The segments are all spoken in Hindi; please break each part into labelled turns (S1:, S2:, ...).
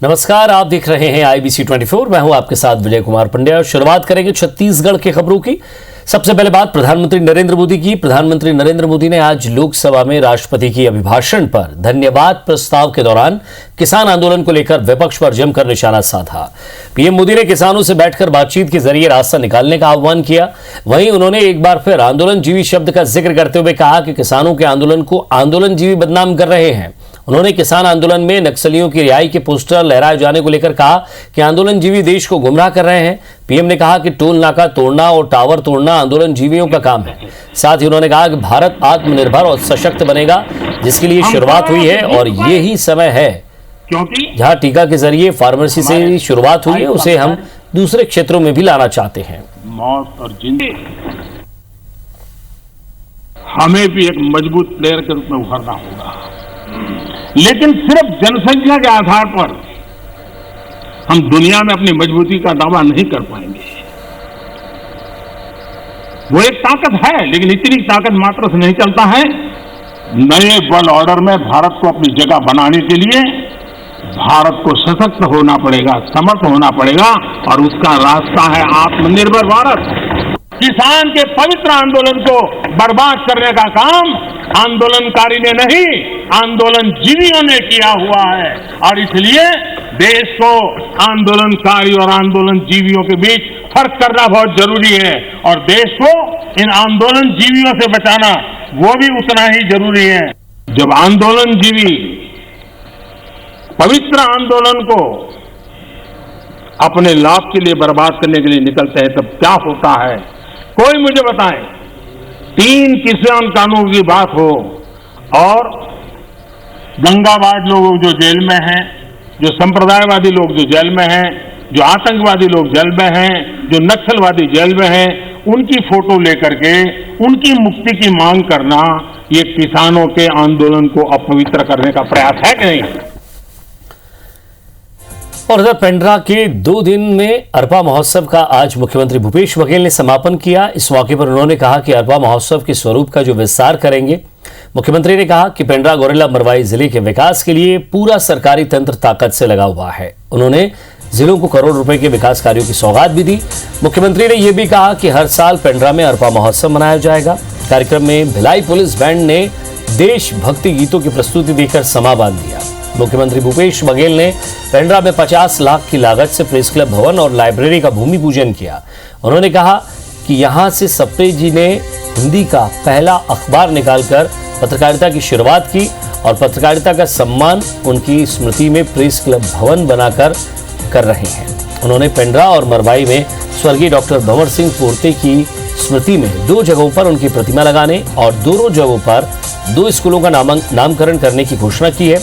S1: नमस्कार, आप देख रहे हैं IBC 24। मैं हूं आपके साथ विजय कुमार पंड्या। शुरुआत करेंगे छत्तीसगढ़ की खबरों की। सबसे पहले बात प्रधानमंत्री नरेंद्र मोदी की। प्रधानमंत्री नरेंद्र मोदी ने आज लोकसभा में राष्ट्रपति के अभिभाषण पर धन्यवाद प्रस्ताव के दौरान किसान आंदोलन को लेकर विपक्ष पर जमकर निशाना साधा। पीएम मोदी ने किसानों से बैठकर बातचीत के जरिए रास्ता निकालने का आह्वान किया। वहीं उन्होंने एक बार फिर आंदोलनजीवी शब्द का जिक्र करते हुए कहा कि किसानों के आंदोलन को आंदोलनजीवी बदनाम कर रहे हैं। उन्होंने किसान आंदोलन में नक्सलियों की रिहाई के पोस्टर लहराए जाने को लेकर कहा कि आंदोलनजीवी देश को गुमराह कर रहे हैं। पीएम ने कहा कि टोल नाका तोड़ना और टावर तोड़ना आंदोलनजीवियों का काम है। साथ ही उन्होंने कहा कि भारत आत्मनिर्भर और सशक्त बनेगा, जिसकी लिए शुरुआत हुई है और यही समय है क्योंकि जहां टीका के जरिए फार्मेसी से शुरुआत हुई है, उसे हम दूसरे क्षेत्रों में भी लाना चाहते हैं।
S2: मौत और जिंदगी, हमें भी एक मजबूत प्लेयर के रूप में उभरना होगा, लेकिन सिर्फ जनसंख्या के आधार पर हम दुनिया में अपनी मजबूती का दावा नहीं कर पाएंगे। वो एक ताकत है, लेकिन इतनी ताकत मात्र से नहीं चलता है। नए वर्ल्ड ऑर्डर में भारत को अपनी जगह बनाने के लिए भारत को सशक्त होना पड़ेगा, समर्थ होना पड़ेगा, और उसका रास्ता है आत्मनिर्भर भारत। किसान के पवित्र आंदोलन को बर्बाद करने का काम आंदोलनकारी ने नहीं, आंदोलनजीवियों ने किया हुआ है, और इसलिए देश को आंदोलनकारी और आंदोलनजीवियों के बीच फर्क करना बहुत जरूरी है, और देश को इन आंदोलनजीवियों से बचाना वो भी उतना ही जरूरी है। जब आंदोलनजीवी पवित्र आंदोलन को अपने लाभ के लिए बर्बाद करने के लिए निकलते हैं, तब क्या होता है? कोई मुझे बताए। 3 किसान कानून की बात हो, और दंगाबाज लोग जो जेल में हैं, जो संप्रदायवादी लोग जो जेल में हैं, जो आतंकवादी लोग जेल में हैं, जो नक्सलवादी जेल में हैं, उनकी फोटो लेकर के उनकी मुक्ति की मांग करना, ये किसानों के आंदोलन को अपवित्र करने का प्रयास है कि नहीं?
S1: और इधर पेंड्रा के 2 दिन में अरपा महोत्सव का आज मुख्यमंत्री भूपेश बघेल ने समापन किया। इस मौके पर उन्होंने कहा कि अरपा महोत्सव के स्वरूप का जो विस्तार करेंगे। मुख्यमंत्री ने कहा कि पेंड्रा गौरेला मरवाई जिले के विकास के लिए पूरा सरकारी तंत्र ताकत से लगा हुआ है। उन्होंने जिलों को करोड़ रुपए के विकास कार्यों की सौगात भी दी। मुख्यमंत्री ने यह भी कहा कि हर साल पेंड्रा में अरपा महोत्सव मनाया जाएगा। कार्यक्रम में भिलाई पुलिस बैंड ने देशभक्ति गीतों की प्रस्तुति देकर समा बांध दिया। मुख्यमंत्री भूपेश बघेल ने पेंड्रा में 50 लाख की लागत से प्रेस क्लब भवन और लाइब्रेरी का भूमि पूजन किया। उन्होंने कहा कि यहां से सप्रे जी ने हिंदी का पहला अखबार निकालकर पत्रकारिता की शुरुआत की, और पत्रकारिता का सम्मान उनकी स्मृति में प्रेस क्लब भवन बनाकर कर रहे हैं। उन्होंने पेंड्रा और मरवाई में स्वर्गीय डॉक्टर भंवर सिंह पोर्ते की स्मृति में 2 जगहों पर उनकी प्रतिमा लगाने और दोनों जगहों पर 2 स्कूलों का नामकरण करने की घोषणा की है।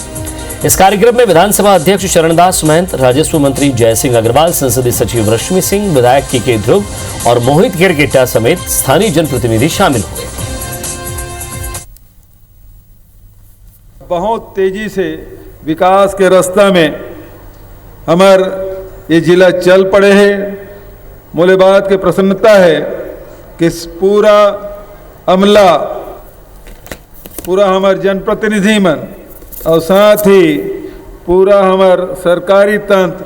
S1: इस कार्यक्रम में विधानसभा अध्यक्ष शरणदास महंत, राजस्व मंत्री जयसिंह अग्रवाल, संसदीय सचिव रश्मि सिंह, विधायक के ध्रुव और मोहित गिरगिट्टा समेत स्थानीय जनप्रतिनिधि शामिल हुए।
S3: बहुत तेजी से विकास के रास्ता में हमार ये जिला चल पड़े हैं। मोले बात के प्रसन्नता है कि पूरा अमला, पूरा हमार जनप्रतिनिधि मन और साथ ही पूरा हमार सरकारी तंत्र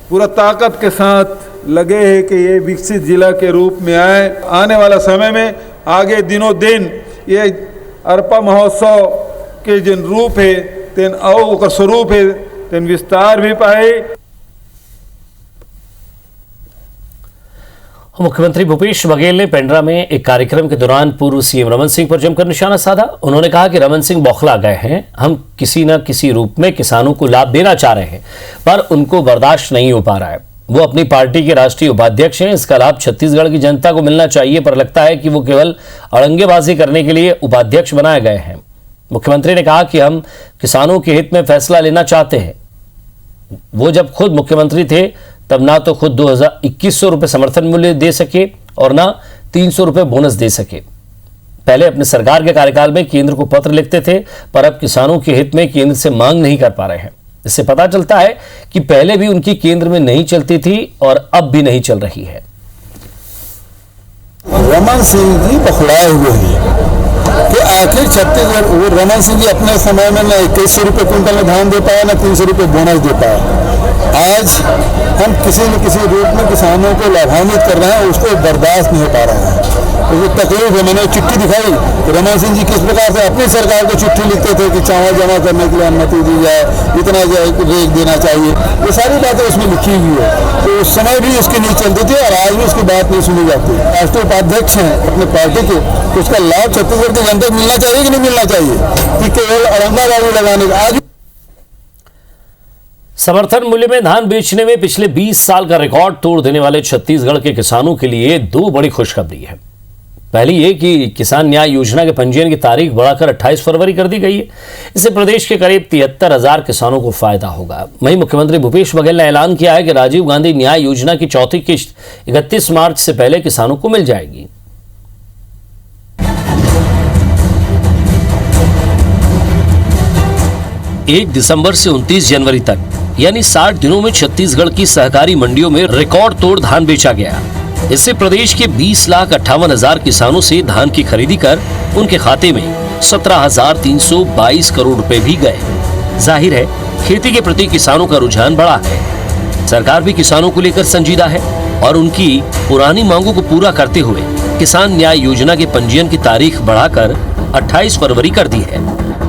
S3: पूरा ताकत के साथ लगे हैं कि ये विकसित जिला के रूप में आए। आने वाला समय में आगे दिनों दिन ये अरपा महोत्सव के जिन रूप है तेन और स्वरूप है तेन विस्तार भी पाए।
S1: मुख्यमंत्री भूपेश बघेल ने पेंड्रा में एक कार्यक्रम के दौरान पूर्व सीएम रमन सिंह पर जमकर निशाना साधा। उन्होंने कहा कि रमन सिंह बौखला गए हैं। हम किसी न किसी रूप में किसानों को लाभ देना चाह रहे हैं, पर उनको बर्दाश्त नहीं हो पा रहा है। वो अपनी पार्टी के राष्ट्रीय उपाध्यक्ष हैं। इसका लाभ छत्तीसगढ़ की जनता को मिलना चाहिए, पर लगता है कि वो केवल अड़ंगेबाजी करने के लिए उपाध्यक्ष बनाए गए हैं। मुख्यमंत्री ने कहा कि हम किसानों के हित में फैसला लेना चाहते हैं। वो जब खुद मुख्यमंत्री थे तब ना तो खुद 2100 रुपये समर्थन मूल्य दे सके और ना 300 रुपये बोनस दे सके। पहले अपने सरकार के कार्यकाल में केंद्र को पत्र लिखते थे, पर अब किसानों के हित में केंद्र से मांग नहीं कर पा रहे हैं। इससे पता चलता है कि पहले भी उनकी केंद्र में नहीं चलती थी और अब भी नहीं चल रही है।
S4: रमन सिंह जी बखलाए हुए हैं कि आखिर छत्तीसगढ़, वो रमन सिंह जी अपने समय में न 2100 रुपये क्विंटल में धान दे पाया, न 300 रुपये बोनस दे पाया। आज हम किसी न किसी रूप में किसानों को लाभान्वित कर रहे हैं, उसको बर्दाश्त नहीं हो पा रहा है। तो वो तकलीफ है। मैंने चिट्ठी दिखाई कि रमन सिंह जी किस प्रकार से अपनी सरकार को चिट्ठी लिखते थे कि चावल जमा करने के लिए अनुमति दी जाए, इतना रेट देना चाहिए, ये सारी बातें उसमें लिखी हुई है। तो उस समय भी उसकी नहीं चलती थी और आज भी उसकी बात नहीं सुनी जाती। राष्ट्रीय उपाध्यक्ष हैं अपने पार्टी के, तो उसका लाभ छत्तीसगढ़ की जनता को मिलना चाहिए कि नहीं मिलना चाहिए, कि केवल औरंगाबाद लगाने का। आज
S1: समर्थन मूल्य में धान बेचने में पिछले 20 साल का रिकॉर्ड तोड़ देने वाले छत्तीसगढ़ के किसानों के लिए दो बड़ी खुशखबरी है। पहली ये कि किसान न्याय योजना के पंजीयन की तारीख बढ़ाकर 28 फरवरी कर दी गई है। इससे प्रदेश के करीब 73,000 किसानों को फायदा होगा। वहीं मुख्यमंत्री भूपेश बघेल ने ऐलान किया है कि राजीव गांधी न्याय योजना की चौथी किश्त 31 मार्च से पहले किसानों को मिल जाएगी। 1 दिसंबर से 29 जनवरी तक यानी 60 दिनों में छत्तीसगढ़ की सहकारी मंडियों में रिकॉर्ड तोड़ धान बेचा गया। इससे प्रदेश के 20,58,000 किसानों से धान की खरीदी कर उनके खाते में 17,322 करोड़ रुपए भी गए। जाहिर है खेती के प्रति किसानों का रुझान बढ़ा है। सरकार भी किसानों को लेकर संजीदा है और उनकी पुरानी मांगों को पूरा करते हुए किसान न्याय योजना के पंजीयन की तारीख बढ़ाकर 28 फरवरी कर दी है,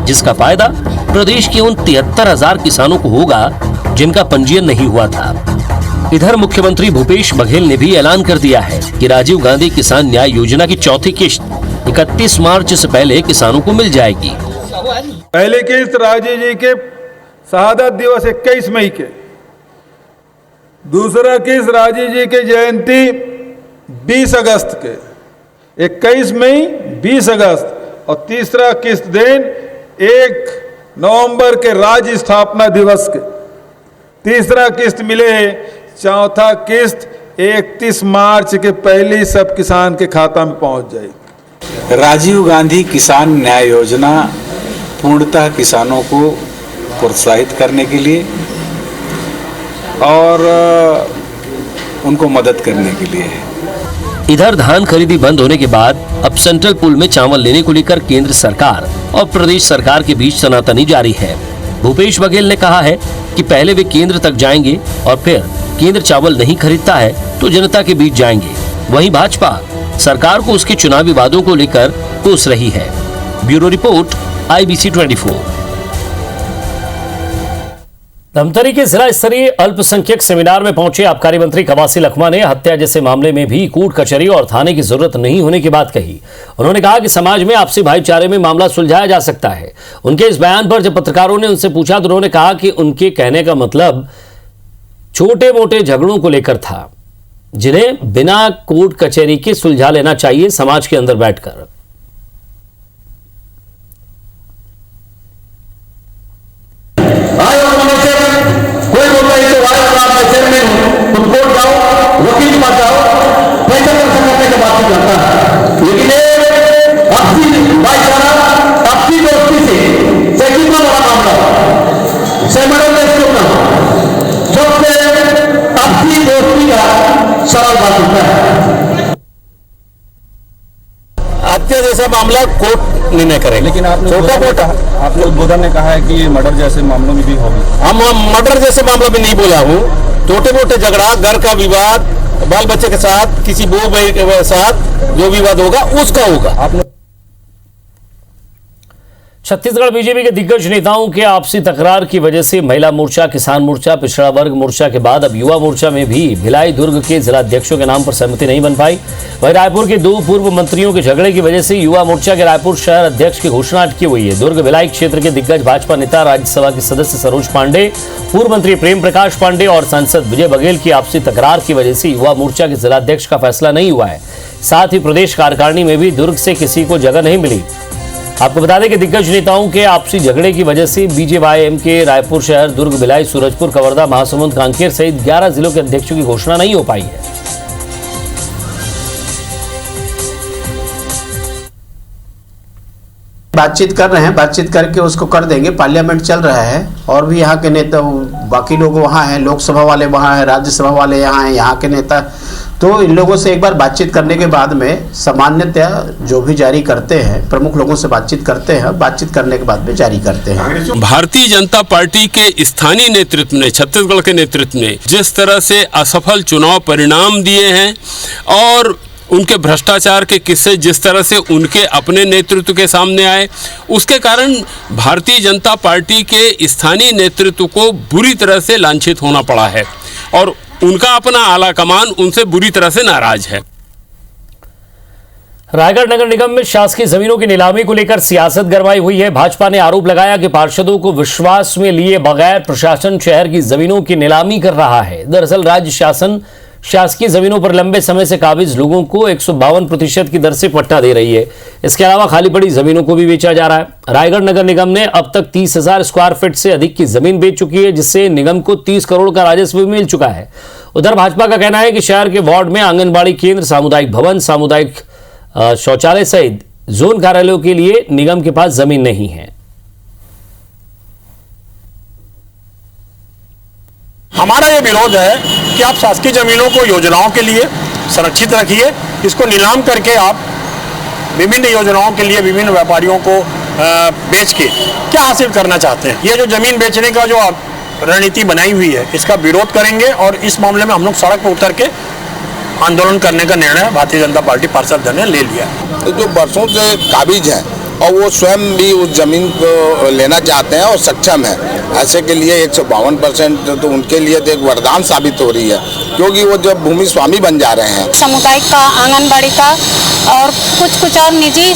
S1: जिसका फायदा प्रदेश के उन 73,000 किसानों को होगा जिनका पंजीयन नहीं हुआ था। इधर मुख्यमंत्री भूपेश बघेल ने भी ऐलान कर दिया है कि राजीव गांधी किसान न्याय योजना की चौथी किश्त 31 मार्च से पहले किसानों को मिल जाएगी।
S3: पहली किस्त राजीव जी के शहादत दिवस 21 मई के, दूसरा किस्त राजीव जी की जयंती 20 अगस्त के, 21 मई 20 अगस्त, और तीसरा किस्त दिन 1 नवंबर के राज्य स्थापना दिवस के। तीसरा किस्त मिले, चौथा किस्त 31 मार्च के पहले सब किसान के खाता में पहुंच जाएगी।
S5: राजीव गांधी किसान न्याय योजना पूर्णतः किसानों को प्रोत्साहित करने के लिए और उनको मदद करने के लिए है।
S1: इधर धान खरीदी बंद होने के बाद अब सेंट्रल पूल में चावल लेने को लेकर केंद्र सरकार और प्रदेश सरकार के बीच तनातनी जारी है। भूपेश बघेल ने कहा है कि पहले वे केंद्र तक जाएंगे और फिर केंद्र चावल नहीं खरीदता है तो जनता के बीच जाएंगे। वहीं भाजपा सरकार को उसके चुनावी वादों को लेकर कोस रही है। Bureau report, IBC 24। धमतरी के जिला स्तरीय अल्पसंख्यक सेमिनार में पहुंचे आबकारी मंत्री कवासी लखमा ने हत्या जैसे मामले में भी कोर्ट कचहरी और थाने की जरूरत नहीं होने की बात कही। उन्होंने कहा कि समाज में आपसी भाईचारे में मामला सुलझाया जा सकता है। उनके इस बयान पर जब पत्रकारों ने उनसे पूछा तो उन्होंने कहा कि उनके कहने का मतलब छोटे मोटे झगड़ों को लेकर था, जिन्हें बिना कोर्ट कचहरी के सुलझा लेना चाहिए समाज के अंदर बैठकर।
S6: हत्या जैसा मामला कोर्ट निर्णय करे, लेकिन छोटा मोटा
S7: आपने उद्बोधन में कहा है कि मर्डर जैसे मामलों में भी होगी।
S6: हम मर्डर जैसे मामलों में नहीं बोला हूँ। छोटे मोटे झगड़ा, घर का विवाद, बाल बच्चे के साथ, किसी बहू भाई के साथ जो विवाद होगा उसका होगा।
S1: छत्तीसगढ़ बीजेपी के दिग्गज नेताओं के आपसी तकरार की वजह से महिला मोर्चा, किसान मोर्चा, पिछड़ा वर्ग मोर्चा के बाद अब युवा मोर्चा में भी भिलाई दुर्ग के जिलाध्यक्षों के नाम पर सहमति नहीं बन पाई। वहीं रायपुर के 2 पूर्व मंत्रियों के झगड़े की वजह से युवा मोर्चा के रायपुर शहर अध्यक्ष की घोषणा अटकी हुई है। दुर्ग भिलाई क्षेत्र के दिग्गज भाजपा नेता, राज्यसभा के सदस्य सरोज पांडे, पूर्व मंत्री प्रेम प्रकाश पांडे और सांसद विजय बघेल की आपसी तकरार की वजह से युवा मोर्चा के जिलाध्यक्ष का फैसला नहीं हुआ है। साथ ही प्रदेश कार्यकारिणी में भी दुर्ग से किसी को जगह नहीं मिली। आपको बता दें कि दिग्गज नेताओं के आपसी झगड़े की वजह से बीजेवाईएम के रायपुर शहर, दुर्ग, भिलाई, सूरजपुर, कवर्धा, महासमुंद, कांकेर सहित 11 जिलों के अध्यक्षों की घोषणा नहीं हो पाई है।
S8: बातचीत कर रहे हैं, बातचीत करके उसको कर देंगे। पार्लियामेंट चल रहा है और भी यहाँ के नेता, बाकी लोग वहाँ हैं, लोकसभा वाले वहाँ हैं, राज्यसभा वाले यहाँ हैं, यहाँ के नेता तो इन लोगों से एक बार बातचीत करने के बाद में सामान्यतया जो भी जारी करते हैं, प्रमुख लोगों से बातचीत करते हैं, बातचीत करने के बाद में जारी करते हैं।
S9: भारतीय जनता पार्टी के स्थानीय नेतृत्व ने, छत्तीसगढ़ के नेतृत्व ने जिस तरह से असफल चुनाव परिणाम दिए हैं और उनके भ्रष्टाचार के किस्से जिस तरह से उनके अपने नेतृत्व के सामने आए, उसके कारण भारतीय जनता पार्टी के स्थानीय नेतृत्व को बुरी तरह से लांछित होना पड़ा है और उनका अपना आला कमान उनसे बुरी तरह से नाराज है।
S1: रायगढ़ नगर निगम में शासकीय जमीनों की नीलामी को लेकर सियासत गरमाई हुई है। भाजपा ने आरोप लगाया कि पार्षदों को विश्वास में लिए बगैर प्रशासन शहर की जमीनों की नीलामी कर रहा है। दरअसल राज्य शासन शासकीय जमीनों पर लंबे समय से काबिज लोगों को 152% की दर से पट्टा दे रही है। इसके अलावा खाली पड़ी जमीनों को भी बेचा जा रहा है। रायगढ़ नगर निगम ने अब तक 30,000 स्क्वायर फीट से अधिक की जमीन बेच चुकी है, जिससे निगम को 30 करोड़ का राजस्व भी मिल चुका है। उधर भाजपा का कहना है कि शहर के वार्ड में आंगनबाड़ी केंद्र, सामुदायिक भवन, सामुदायिक शौचालय सहित जोन कार्यालयों के लिए निगम के पास जमीन नहीं है।
S6: हमारा ये विरोध है कि आप शासकीय जमीनों को योजनाओं के लिए संरक्षित रखिए, इसको नीलाम करके आप विभिन्न योजनाओं के लिए विभिन्न व्यापारियों को बेच के क्या हासिल करना चाहते हैं। ये जो जमीन बेचने का जो रणनीति बनाई हुई है, इसका विरोध करेंगे और इस मामले में हम लोग सड़क पर उतर के आंदोलन करने का निर्णय भारतीय जनता पार्टी पार्षद दल ने ले लिया।
S10: तो जो बरसों से काबिज हैं और वो स्वयं भी उस जमीन को लेना चाहते हैं और सक्षम है, ऐसे के लिए 152% तो उनके लिए तो एक वरदान साबित हो रही है, क्योंकि वो जब भूमि स्वामी बन जा रहे हैं।
S11: सामुदायिक का, आंगनबाड़ी का और कुछ और निजी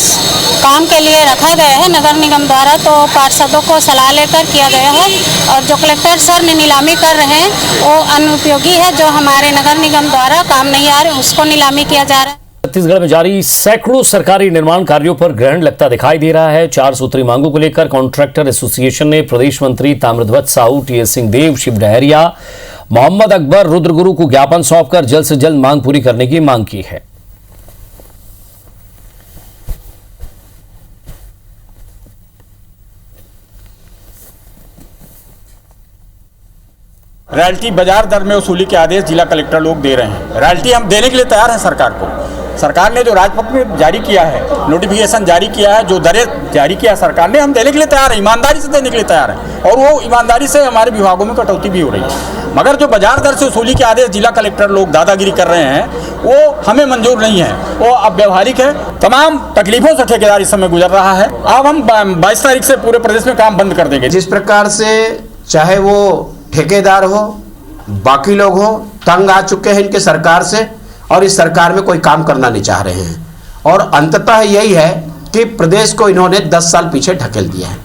S11: काम के लिए रखा गया है नगर निगम द्वारा, तो पार्षदों को सलाह लेकर किया गया है और जो कलेक्टर सर ने नीलामी कर रहे हैं वो अनुपयोगी है। जो हमारे नगर निगम द्वारा काम नहीं आ रहे उसको नीलामी किया जा रहा है।
S1: छत्तीसगढ़ में जारी सैकड़ों सरकारी निर्माण कार्यों पर ग्रहण लगता दिखाई दे रहा है। 4 सूत्री मांगों को लेकर कॉन्ट्रैक्टर एसोसिएशन ने प्रदेश मंत्री ताम्रध्वज साहू, टीएस सिंहदेव, शिव डहरिया, मोहम्मद अकबर, रुद्रगुरु को ज्ञापन सौंपकर जल्द से जल्द मांग पूरी करने की मांग की है।
S7: रॉयल्टी बाजार दर में वसूली के आदेश जिला कलेक्टर लोग दे रहे हैं। रॉयल्टी हम देने के लिए तैयार हैं सरकार को। सरकार ने जो राजपत्र जारी किया है, नोटिफिकेशन जारी किया है, जो दरें जारी किया है सरकार ने, हम देने के लिए तैयार हैं, ईमानदारी से देने के लिए तैयार हैं और वो ईमानदारी से हमारे विभागों में कटौती भी हो रही है। मगर जो बाजार दर से वसूली के आदेश जिला कलेक्टर लोग दादागिरी कर रहे हैं वो हमें मंजूर नहीं है, वो अब व्यवहारिक है। तमाम तकलीफों से ठेकेदार इस समय गुजर रहा है। अब हम 22 तारीख से पूरे प्रदेश में काम बंद कर देंगे।
S8: जिस प्रकार से चाहे वो ठेकेदार हो, बाकी लोग हो, तंग आ चुके हैं इनके सरकार से और इस सरकार में कोई काम करना नहीं चाह रहे हैं और अंततः यही है कि प्रदेश को इन्होंने 10 साल पीछे ढकेल दिया है।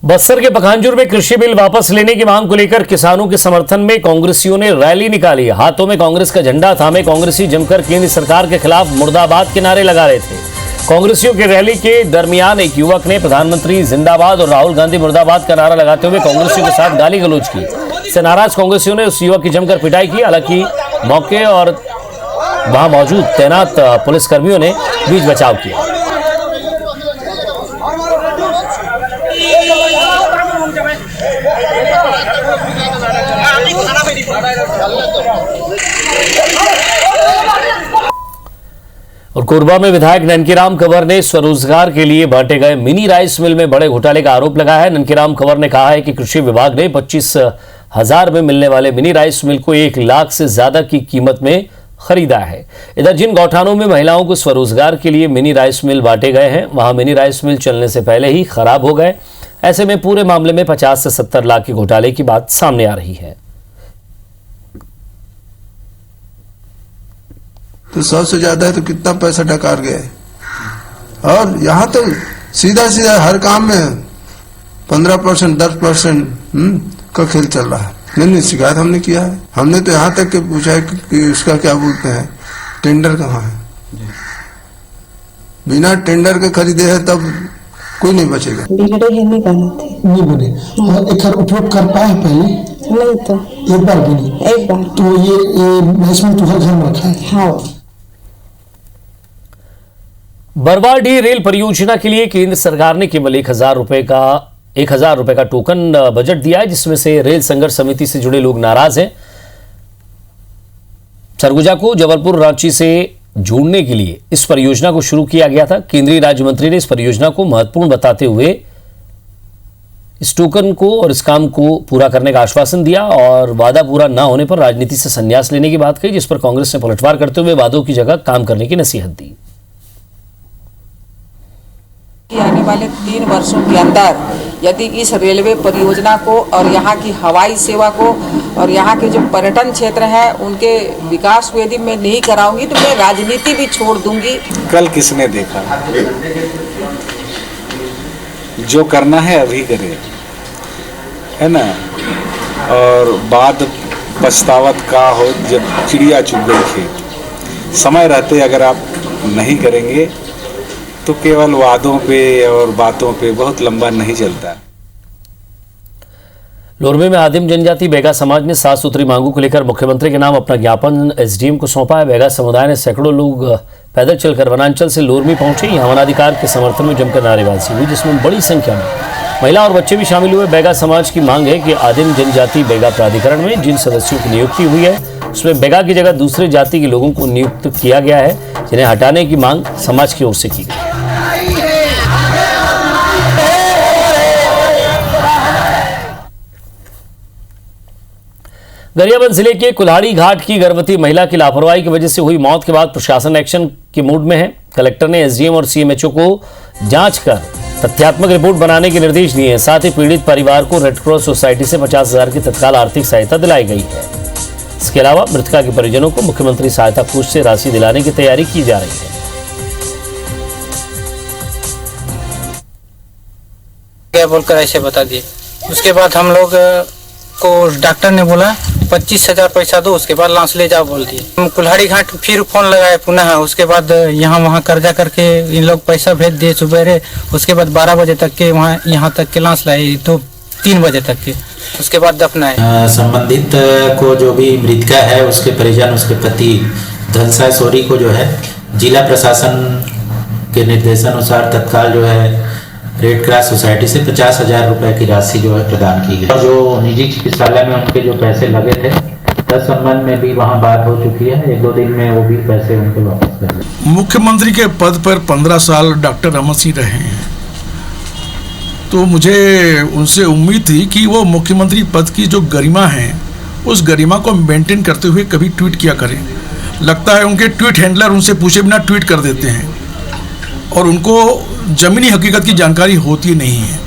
S1: बस्तर के पखांजूर में कृषि बिल वापस लेने की मांग को लेकर किसानों के समर्थन में कांग्रेसियों ने रैली निकाली। हाथों में कांग्रेस का झंडा थामे कांग्रेसी जमकर केंद्र सरकार के खिलाफ मुर्दाबाद के नारे लगा रहे थे। कांग्रेसियों की रैली के दरमियान एक युवक ने प्रधानमंत्री जिंदाबाद और राहुल गांधी मुर्दाबाद का नारा लगाते हुए कांग्रेसियों के साथ गाली गलौज की। इससे नाराज कांग्रेसियों ने उस युवक की जमकर पिटाई की। हालांकि मौके और वहां मौजूद तैनात पुलिसकर्मियों ने बीच बचाव किया। और कोरबा में विधायक ननकीराम कंवर ने स्वरोजगार के लिए बांटे गए मिनी राइस मिल में बड़े घोटाले का आरोप लगाया है। ननकीराम कंवर ने कहा है कि कृषि विभाग ने 25,000 में मिलने वाले मिनी राइस मिल को 1 लाख से ज्यादा की कीमत में खरीदा है। इधर जिन गौठानों में महिलाओं को स्वरोजगार के लिए मिनी राइस मिल बांटे गए हैं वहां मिनी राइस मिल चलने से पहले ही खराब हो गए। ऐसे में पूरे मामले में 50 से 70 लाख के घोटाले की बात सामने आ रही है।
S12: तो 100 से ज्यादा है तो कितना पैसा डकार गया है। और यहाँ तो सीधा सीधा हर काम में 15%, 10% का खेल चल रहा है। नहीं, शिकायत हमने किया है। हमने तो यहाँ तक के पूछा है कि उसका क्या बोलते हैं, टेंडर कहाँ है। बिना टेंडर के खरीदे है तब कोई नहीं बचेगा।
S13: बिगड़े ही नहीं बने और एक उपयोग कर पाए पहले नहीं, तो एक बार भी नहीं। एक बार तो ये इसमें तो घर में रखा है। हाँ।
S1: बरवाडीह रेल परियोजना के लिए केंद्र सरकार ने केवल 1,000 रुपए का टोकन बजट दिया है, जिसमें से रेल संघर्ष समिति से जुड़े लोग नाराज हैं। सरगुजा को जबलपुर रांची से जोड़ने के लिए इस परियोजना को शुरू किया गया था। केंद्रीय राज्य मंत्री ने इस परियोजना को महत्वपूर्ण बताते हुए इस टोकन को और इस काम को पूरा करने का आश्वासन दिया और वादा पूरा न होने पर राजनीति से संन्यास लेने की बात कही, जिस पर कांग्रेस ने पलटवार करते हुए वादों की जगह काम करने की नसीहत दी।
S14: आने वाले 3 वर्षों के अंदर यदि इस रेलवे परियोजना को और यहाँ की हवाई सेवा को और यहाँ के जो पर्यटन क्षेत्र है उनके विकास को यदि मैं नहीं कराऊंगी तो मैं राजनीति भी छोड़ दूंगी।
S5: कल किसने देखा? जो करना है अभी करे, है ना। और बाद पछतावत का हो जब चिड़िया चुग गई खेत। समय रहते अगर आप नहीं करेंगे तो केवल वादों पे और बातों पे बहुत लंबा नहीं चलता।
S1: लोरमी में आदिम जनजाति बैगा समाज ने 7 सूत्री मांगों को लेकर मुख्यमंत्री के नाम अपना ज्ञापन एसडीएम को सौंपा है। बैगा समुदाय ने सैकड़ों लोग पैदल चलकर वनांचल से लोरमी पहुंचे। यहाँ वनाधिकार के समर्थन में जमकर नारेबाजी हुई, जिसमें बड़ी संख्या में महिला और बच्चे भी शामिल हुए। बैगा समाज की मांग है कि आदिम जनजाति बैगा प्राधिकरण में जिन सदस्यों की नियुक्ति हुई है उसमें बैगा की जगह दूसरे जाति के लोगों को नियुक्त किया गया है, जिन्हें हटाने की मांग समाज की ओर से की गई। गरियाबंद जिले के कुल्हाड़ी घाट की गर्भवती महिला की लापरवाही की वजह से हुई मौत के बाद प्रशासन एक्शन के मूड में है। कलेक्टर ने एसडीएम और सीएमएचओ को जांच कर तथ्यात्मक रिपोर्ट बनाने के निर्देश दिए हैं। साथ ही पीड़ित परिवार को रेड क्रॉस सोसाइटी से 50,000 की तत्काल आर्थिक सहायता दिलाई गई है। इसके अलावा मृतका के परिजनों को मुख्यमंत्री सहायता कोष से राशि दिलाने की तैयारी की जा रही है।
S15: क्या बोलकर ऐसे बता दिए। उसके बाद हम लोग को डॉक्टर ने बोला 25,000 पैसा दो, उसके बाद लाश ले जाओ बोल दिए। हम कुल्हाड़ी घाट फिर फोन लगाए पुनः, उसके बाद यहाँ वहाँ कर्जा करके इन लोग पैसा भेज दिए सुबह। उसके बाद 12 बजे तक के वहाँ यहाँ तक के लाश लाए, तो 3 बजे तक के, उसके बाद दफनाए।
S16: संबंधित को जो भी मृतका है उसके परिजन, उसके पति धनसाय सोरी को जो है जिला प्रशासन के निर्देशानुसार तत्काल जो है रेड क्रॉस सोसाइटी से 50,000 रुपए की राशि जो है प्रदान की गई। और जो निजी चिकित्सालय में उनके जो पैसे लगे थे तब संबंध में भी वहां बात हो चुकी है। 1-2 दिन में वो भी पैसे उनको वापस कर देंगे।
S17: मुख्यमंत्री के पद पर 15 साल डॉक्टर रमन सिंह रहे हैं, तो मुझे उनसे उम्मीद थी कि वो मुख्यमंत्री पद की जो गरिमा है उस गरिमा को मेंटेन करते हुए कभी ट्वीट किया करें। लगता है उनके ट्वीट हैंडलर उनसे पूछे बिना ट्वीट कर देते हैं और उनको जमीनी हकीकत की जानकारी होती नहीं है।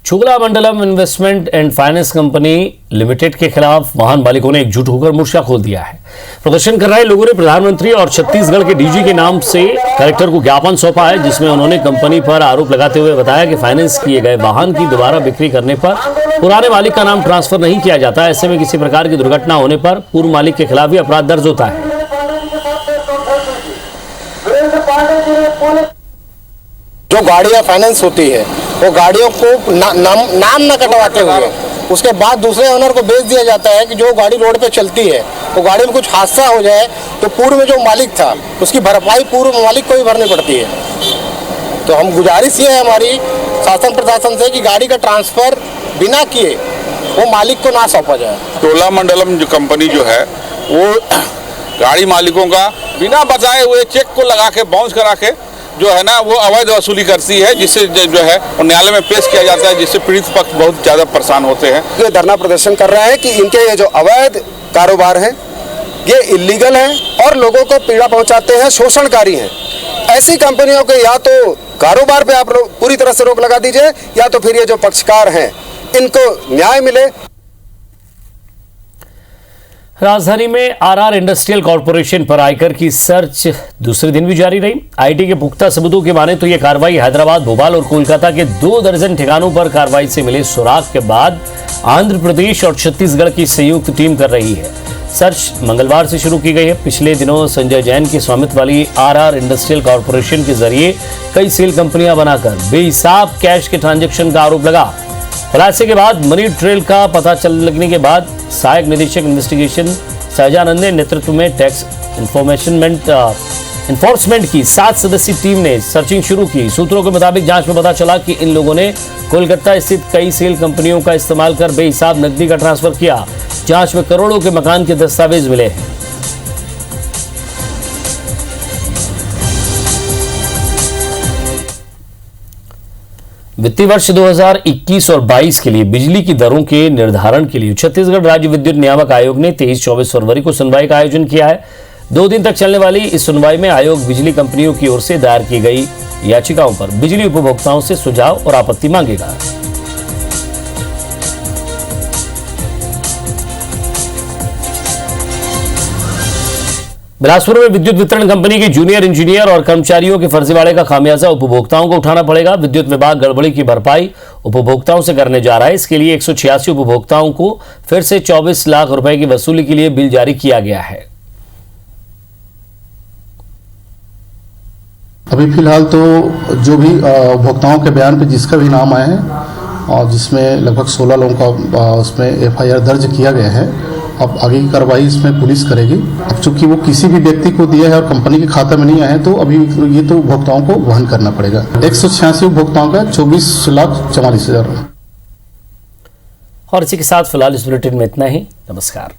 S1: Cholamandalam investment and finance company limited के खिलाफ वाहन मालिकों ने एकजुट होकर मोर्चा खोल दिया है। प्रदर्शन कर रहे लोगों ने प्रधानमंत्री और छत्तीसगढ़ के डीजी के नाम से कलेक्टर को ज्ञापन सौंपा है, जिसमें उन्होंने कंपनी पर आरोप लगाते हुए बताया कि फाइनेंस किए गए वाहन की दोबारा बिक्री करने पर पुराने मालिक का नाम ट्रांसफर नहीं किया जाता। ऐसे में किसी प्रकार की दुर्घटना होने पर पूर्व मालिक के खिलाफ भी अपराध दर्ज होता है।
S18: जो गाड़ियां फाइनेंस होती है वो गाड़ियों को नाम न कटवाते हुए उसके बाद दूसरे ओनर को बेच दिया जाता है कि जो गाड़ी रोड पे चलती है तो गाड़ी में कुछ हादसा हो जाए तो पूर्व में जो मालिक था उसकी भरपाई पूर्व मालिक को ही भरनी पड़ती है। तो हम गुजारिश ये है हमारी शासन प्रशासन से कि गाड़ी का ट्रांसफर बिना किए वो मालिक को ना सौंपा जाए।
S10: चोलामंडलम जो कंपनी जो है वो गाड़ी मालिकों का बिना बताए हुए चेक को लगा के बाउंस करा के जो है ना वो अवैध वसूली करती है, जिससे जो है न्यायालय में पेश किया जाता है, जिससे पीड़ित पक्ष बहुत ज़्यादा परेशान होते हैं।
S18: ये धरना प्रदर्शन कर रहे हैं कि इनके ये जो अवैध कारोबार है ये इलीगल है और लोगों को पीड़ा पहुंचाते हैं, शोषणकारी हैं। ऐसी कंपनियों के या तो कारोबार पे आप पूरी तरह से रोक लगा दीजिए या तो फिर ये जो पक्षकार हैं इनको न्याय मिले।
S1: राजधानी में आरआर इंडस्ट्रियल कॉर्पोरेशन पर आयकर की सर्च दूसरे दिन भी जारी रही। आईटी के पुख्ता सबूतों के माने तो यह कार्रवाई हैदराबाद, भोपाल और कोलकाता के 2 दर्जन ठिकानों पर कार्रवाई से मिले सुराग के बाद आंध्र प्रदेश और छत्तीसगढ़ की संयुक्त टीम कर रही है। सर्च मंगलवार से शुरू की गई है। पिछले दिनों संजय जैन के स्वामित्व वाली आरआर इंडस्ट्रियल कॉर्पोरेशन के जरिए कई सेल कंपनियां बनाकर बेहिसाब कैश के ट्रांजैक्शन का आरोप लगा। खुलासे के बाद मनी ट्रेल का पता चल लगने के बाद सहायक निदेशक इन्वेस्टिगेशन सहजानंद ने नेतृत्व में टैक्स इन्फोर्समेंट की 7 सदस्यीय टीम ने सर्चिंग शुरू की। सूत्रों के मुताबिक जांच में पता चला कि इन लोगों ने कोलकाता स्थित कई सेल कंपनियों का इस्तेमाल कर बेहिसाब नकदी का ट्रांसफर किया। जांच में करोड़ों के मकान के दस्तावेज मिले हैं। वित्तीय वर्ष 2021 और 22 के लिए बिजली की दरों के निर्धारण के लिए छत्तीसगढ़ राज्य विद्युत नियामक आयोग ने 23-24 फरवरी को सुनवाई का आयोजन किया है। 2 दिन तक चलने वाली इस सुनवाई में आयोग बिजली कंपनियों की ओर से दायर की गई याचिकाओं पर बिजली उपभोक्ताओं से सुझाव और आपत्ति मांगेगा। बिलासपुर में विद्युत वितरण कंपनी के जूनियर इंजीनियर और कर्मचारियों के फर्जीवाड़े का खामियाजा उपभोक्ताओं को उठाना पड़ेगा। विद्युत विभाग गड़बड़ी की भरपाई उपभोक्ताओं से करने जा रहा है। इसके लिए 186 उपभोक्ताओं को फिर से 24 लाख रुपए की वसूली के लिए बिल जारी किया गया है।
S19: अभी फिलहाल तो जो भी उपभोक्ताओं के बयान पे जिसका भी नाम आए हैं और जिसमें लगभग 16 लोगों का उसमें FIR दर्ज किया गया है। अब आगे की कार्रवाई इसमें पुलिस करेगी। अब चूंकि वो किसी भी व्यक्ति को दिया है और कंपनी के खाता में नहीं आए हैं तो अभी ये तो उपभोक्ताओं को वहन करना पड़ेगा। 186 उपभोक्ताओं का 24,44,000।
S1: और इसी के साथ फिलहाल इस बुलेटिन में इतना ही। नमस्कार।